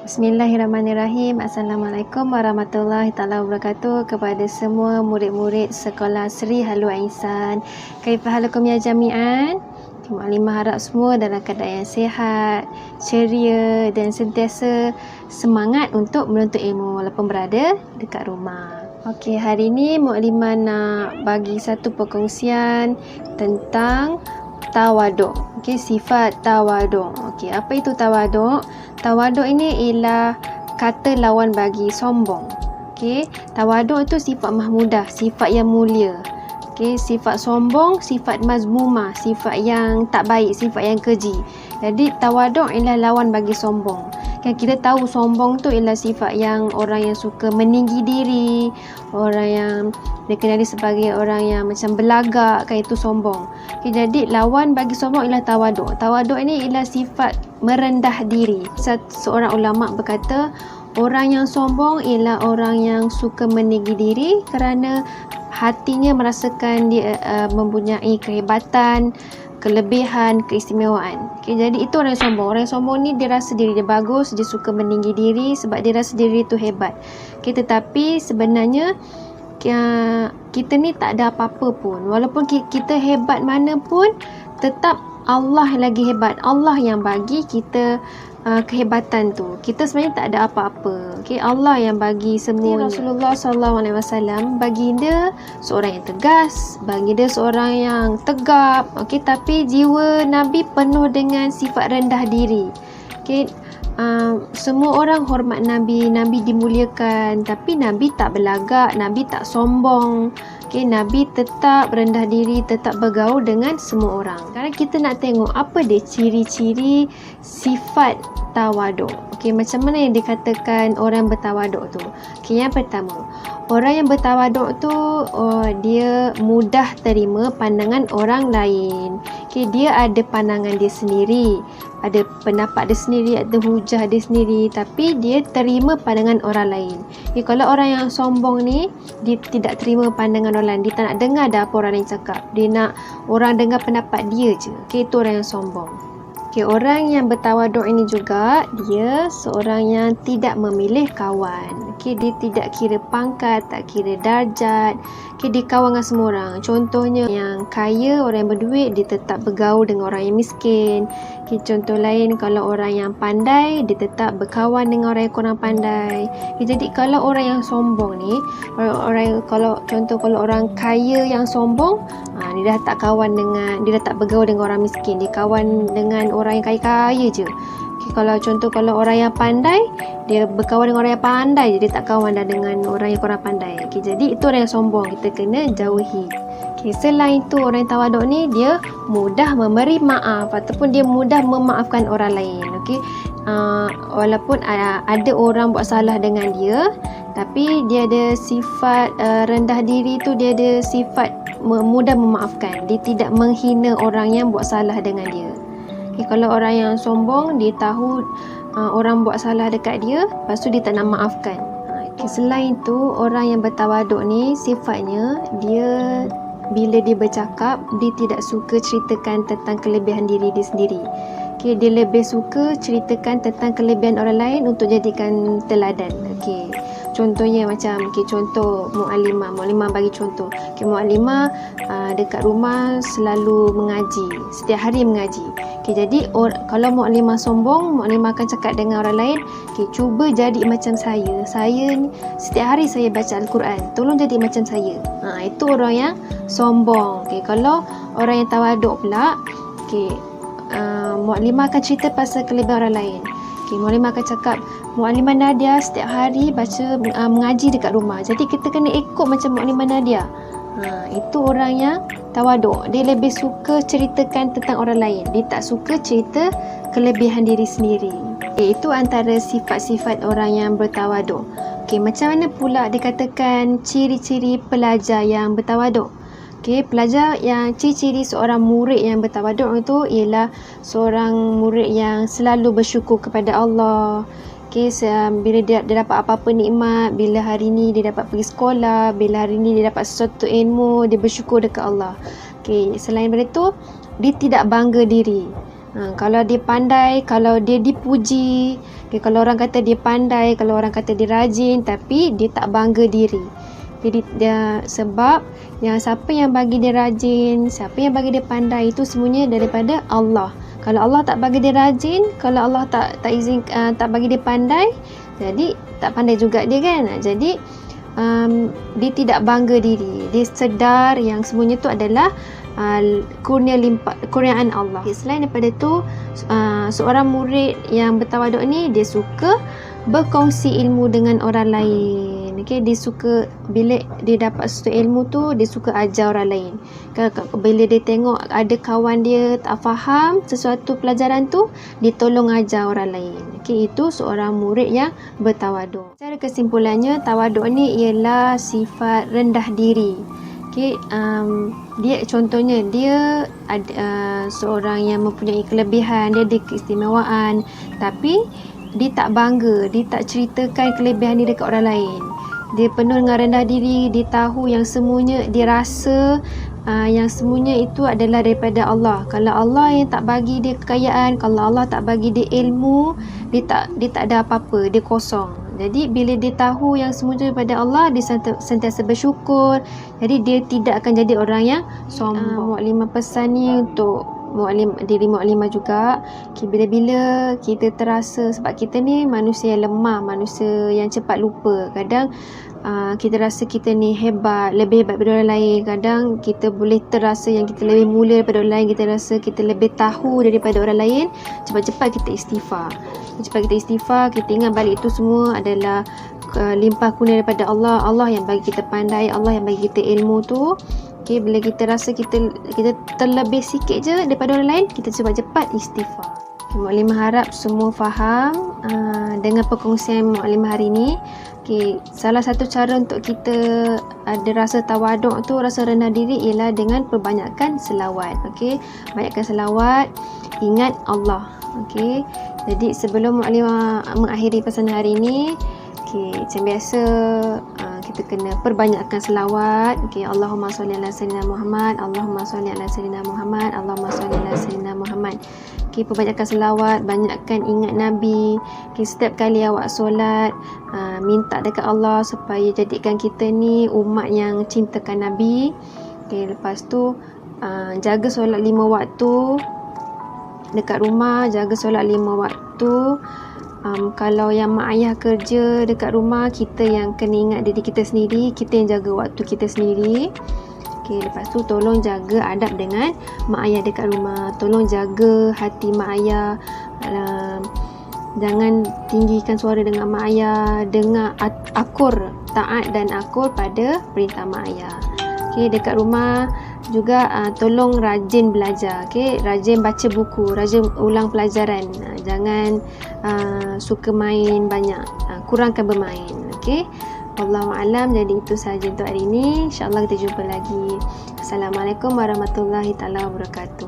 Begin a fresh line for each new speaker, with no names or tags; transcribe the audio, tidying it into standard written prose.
Bismillahirrahmanirrahim. Assalamualaikum warahmatullahi taala wabarakatuh kepada semua murid-murid sekolah Sri Halu Aisan. Kaifahalukum ya jami'an? Muklimah harap semua dalam keadaan yang sihat, ceria dan sentiasa semangat untuk menuntut ilmu walaupun berada dekat rumah. Okey, hari ini Muklimah nak bagi satu perkongsian tentang tawaduk. Okey, sifat tawaduk. Okey, apa itu tawaduk? Tawaduk ini ialah kata lawan bagi sombong. Okey, tawaduk itu sifat mahmudah, sifat yang mulia. Okey, sifat sombong, sifat mazmumah, sifat yang tak baik, sifat yang keji. Jadi tawaduk ialah lawan bagi sombong. Kan kita tahu sombong tu ialah sifat yang orang yang suka meninggi diri, orang yang dikenali sebagai orang yang macam belagak, kan itu sombong. Okay, jadi lawan bagi sombong ialah tawaduk. Tawaduk ini ialah sifat merendah diri. Seorang ulama berkata, orang yang sombong ialah orang yang suka meninggi diri kerana hatinya merasakan dia mempunyai kehebatan, kelebihan, keistimewaan. Okay, jadi itu orang yang sombong. Orang yang sombong ni dia rasa diri dia bagus, dia suka meninggi diri sebab dia rasa diri itu hebat. Okay, tetapi sebenarnya kita ni tak ada apa-apa pun. Walaupun kita hebat mana pun, tetap Allah lagi hebat. Allah yang bagi kita kehebatan tu. Kita sebenarnya tak ada apa-apa. Okay, Allah yang bagi semuanya. Rasulullah SAW baginda seorang yang tegas, baginda seorang yang tegap. Okay, tapi jiwa Nabi penuh dengan sifat rendah diri. Okay, semua orang hormat Nabi, Nabi dimuliakan, tapi Nabi tak belagak, Nabi tak sombong. Okay, Nabi tetap rendah diri, tetap bergaul dengan semua orang. Sekarang kita nak tengok apa dia ciri-ciri sifat tawaduk. Okay, macam mana yang dikatakan orang bertawaduk tu? Okay, yang pertama, orang yang bertawaduk tu dia mudah terima pandangan orang lain. Okay, dia ada pandangan dia sendiri, ada pendapat dia sendiri, ada hujah dia sendiri, tapi dia terima pandangan orang lain. Okay, kalau orang yang sombong ni, dia tidak terima pandangan orang lain, dia tak nak dengar dah apa orang lain cakap, dia nak orang dengar pendapat dia je. Okay, itu orang yang sombong. Okay, orang yang bertawaduk ini juga dia seorang yang tidak memilih kawan. Okay, dia tidak kira pangkat, tak kira darjat. Okay, dia kawan dengan semua orang. Contohnya yang kaya, orang yang berduit, dia tetap bergaul dengan orang yang miskin. Okay, contoh lain, kalau orang yang pandai, dia tetap berkawan dengan orang yang kurang pandai. Okay, jadi kalau orang yang sombong ni, kalau orang kaya yang sombong, dia dah tak kawan dengan, dia dah tak bergaul dengan orang miskin, dia kawan dengan orang yang kaya-kaya je. Okay, kalau orang yang pandai, dia berkawan dengan orang yang pandai je, dia tak kawan dah dengan orang yang kurang pandai. Okay, jadi itu orang yang sombong, kita kena jauhi. Okay, selain tu orang yang tawaduk ni dia mudah memberi maaf ataupun dia mudah memaafkan orang lain. Okay, walaupun ada orang buat salah dengan dia, tapi dia ada sifat rendah diri tu, dia ada sifat mudah memaafkan. Dia tidak menghina orang yang buat salah dengan dia. Okay, kalau orang yang sombong, dia tahu orang buat salah dekat dia, lepas tu dia tak nak maafkan. Okay, selain tu orang yang bertawaduk ni sifatnya dia bila dia bercakap, dia tidak suka ceritakan tentang kelebihan diri dia sendiri. Okay, dia lebih suka ceritakan tentang kelebihan orang lain untuk jadikan teladan. Okay, contohnya macam, contoh Muklimah bagi contoh. Okay, Muklimah dekat rumah selalu mengaji, setiap hari mengaji. Okay, jadi kalau Muklimah sombong, Muklimah akan cakap dengan orang lain, okay, cuba jadi macam saya. Saya ni setiap hari saya baca Al-Quran, tolong jadi macam saya. Itu orang yang sombong. Okay, kalau orang yang tawaduk pula, okay, Muklimah akan cerita pasal kelebihan orang lain. Okay, Muklimah akan cakap, Muklimah Nadia setiap hari baca mengaji dekat rumah, jadi kita kena ikut macam Muklimah Nadia. Itu orang yang tawaduk. Dia lebih suka ceritakan tentang orang lain, dia tak suka cerita kelebihan diri sendiri. Okay, itu antara sifat-sifat orang yang bertawaduk. Okay, macam mana pula dikatakan ciri-ciri pelajar yang bertawaduk? Okay, pelajar yang ciri-ciri seorang murid yang bertawaduk itu ialah seorang murid yang selalu bersyukur kepada Allah. Okay, bila dia dapat apa-apa nikmat, bila hari ni dia dapat pergi sekolah, bila hari ni dia dapat sesuatu ilmu, dia bersyukur dekat Allah. Okay, selain daripada itu, dia tidak bangga diri. Kalau dia pandai, kalau dia dipuji, Okay, kalau orang kata dia pandai, kalau orang kata dia rajin, tapi dia tak bangga diri. Jadi sebab siapa yang bagi dia rajin, siapa yang bagi dia pandai, itu semuanya daripada Allah. Kalau Allah tak bagi dia rajin, kalau Allah tak bagi dia pandai, jadi tak pandai juga dia kan. Jadi dia tidak bangga diri. Dia sedar yang semuanya tu adalah kurniaan Allah. Okay, selain daripada tu, seorang murid yang bertawaduk ni, dia suka berkongsi ilmu dengan orang lain. Okay, dia suka bila dia dapat sesuatu ilmu tu, dia suka ajar orang lain. Bila dia tengok ada kawan dia tak faham sesuatu pelajaran tu, dia tolong ajar orang lain. Okay, itu seorang murid yang bertawaduk. Secara kesimpulannya, tawaduk ni ialah sifat rendah diri. Okay, dia contohnya dia seorang yang mempunyai kelebihan, dia ada keistimewaan, tapi dia tak bangga, dia tak ceritakan kelebihan dia dekat orang lain. Dia penuh dengan rendah diri, dia tahu yang semuanya, dia rasa yang semuanya itu adalah daripada Allah. Kalau Allah yang tak bagi dia kekayaan, kalau Allah tak bagi dia ilmu, dia tak ada apa-apa, dia kosong. Jadi bila dia tahu yang semuanya daripada Allah, dia sentiasa bersyukur. Jadi dia tidak akan jadi orang yang sombong. Muklimah pesan ni untuk diri muklimah juga. Bila-bila kita terasa, sebab kita ni manusia yang lemah, manusia yang cepat lupa. Kadang kita rasa kita ni hebat, lebih hebat daripada orang lain. Kadang kita boleh terasa yang kita lebih mulia daripada orang lain. Kita rasa kita lebih tahu daripada orang lain. Cepat-cepat kita istighfar. Kita ingat balik itu semua adalah limpah kurnia daripada Allah. Allah yang bagi kita pandai, Allah yang bagi kita ilmu tu. Okay, bila kita rasa kita terlebih sikit je daripada orang lain, kita cepat-cepat istighfar. Okay, muklimah harap semua faham dengan perkongsian muklimah hari ni. Okay, salah satu cara untuk kita ada rasa tawaduk tu, rasa rendah diri, ialah dengan perbanyakkan selawat. Okay, banyakkan selawat, ingat Allah. Okay, jadi sebelum muklimah mengakhiri pesan hari ni, okay, macam biasa kita kena perbanyakkan selawat. Okay, Allahumma salli ala sayyidina Muhammad, Allahumma salli ala sayyidina Muhammad, Allahumma salli ala sayyidina Muhammad. Okay, perbanyakkan selawat, banyakkan ingat Nabi. Okay, setiap kali awak solat, minta dekat Allah supaya jadikan kita ni umat yang cintakan Nabi. Okay, lepas tu jaga solat 5 waktu dekat rumah, jaga solat 5 waktu. Kalau yang mak ayah kerja dekat rumah, kita yang kena ingat diri kita sendiri, kita yang jaga waktu kita sendiri. Okay, lepas tu tolong jaga adab dengan mak ayah dekat rumah, tolong jaga hati mak ayah. Jangan tinggikan suara dengan mak ayah, dengar akur, taat dan akur pada perintah mak ayah. Okay, dekat rumah juga tolong rajin belajar. Okay, rajin baca buku, rajin ulang pelajaran. Jangan suka main banyak, kurangkan bermain. Okay, Wallahualam. Jadi itu sahaja untuk hari ini. InsyaAllah kita jumpa lagi. Assalamualaikum warahmatullahi taala wabarakatuh.